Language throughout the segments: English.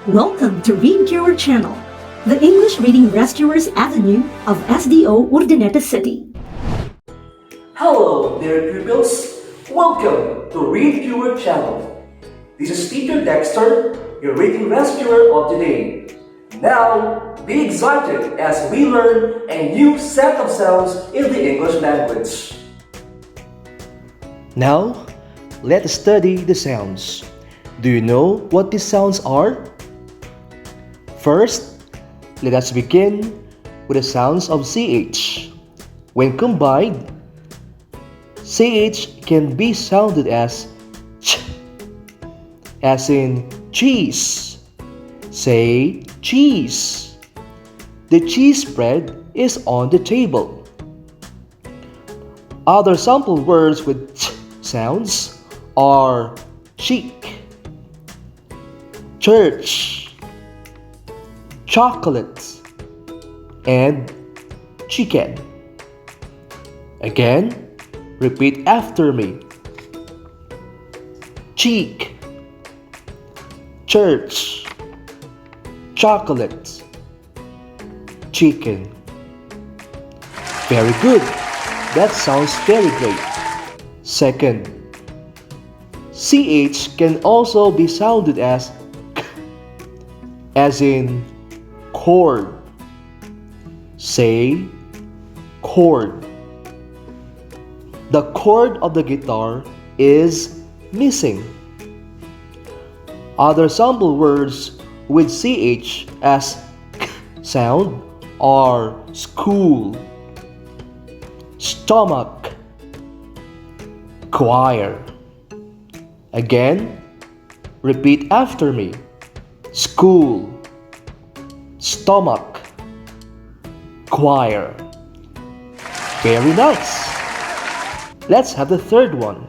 Welcome to Read Your Channel, the English Reading Rescuers Avenue of SDO Urdaneta City. Hello, dear pupils. Welcome to Read Your Channel. This is Teacher Dexter, your reading rescuer of today. Now, be excited as we learn a new set of sounds in the English language. Now, let's study the sounds. Do you know what these sounds are? First, let us begin with the sounds of CH. When combined, CH can be sounded as ch, as in cheese. Say cheese. The cheese spread is on the table. Other sample words with ch sounds are cheek, church, chocolate, and chicken. Again, repeat after me. Cheek, church, chocolate, chicken. Very good. That sounds very great. Second, CH can also be sounded as k, as in chord. Say chord. The chord of the guitar is missing. Other sample words with CH as k sound are school, stomach, choir. Again, repeat after me. School, stomach, choir. Very nice. Let's have the third one.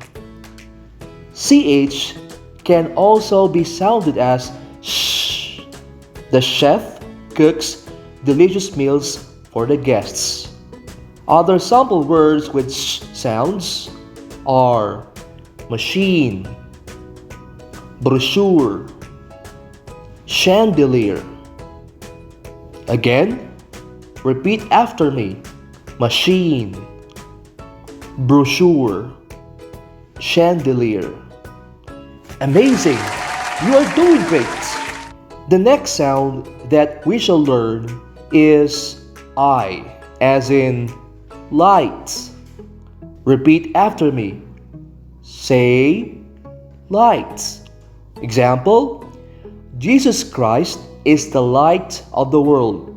CH can also be sounded as sh. The chef cooks delicious meals for the guests. Other sample words with sh sounds are machine, brochure, chandelier. Again, repeat after me. Machine, brochure, chandelier. Amazing! You are doing great! The next sound that we shall learn is I, as in light. Repeat after me. Say light. Example, Jesus Christ is the light of the world.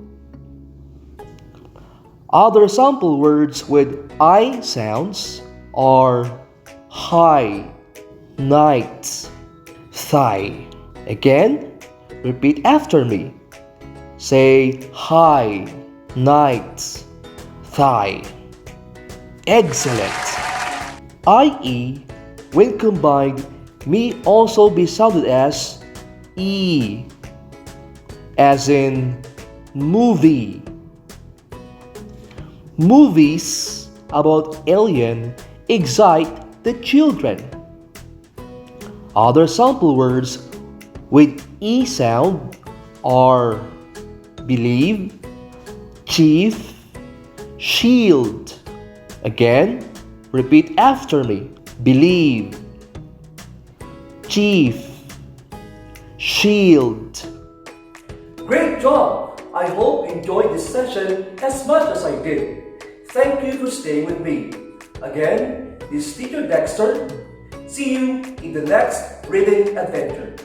Other sample words with I sounds are high, night, thigh. Again, repeat after me. Say high, night, thigh. Excellent! IE, when combined, may also be sounded as E, as in movie. Movies about alien excite the children. Other sample words with E sound are believe, chief, shield. Again, repeat after me. Believe, chief, shield. Great job! I hope you enjoyed this session as much as I did. Thank you for staying with me. Again, this is Teacher Dexter. See you in the next reading adventure.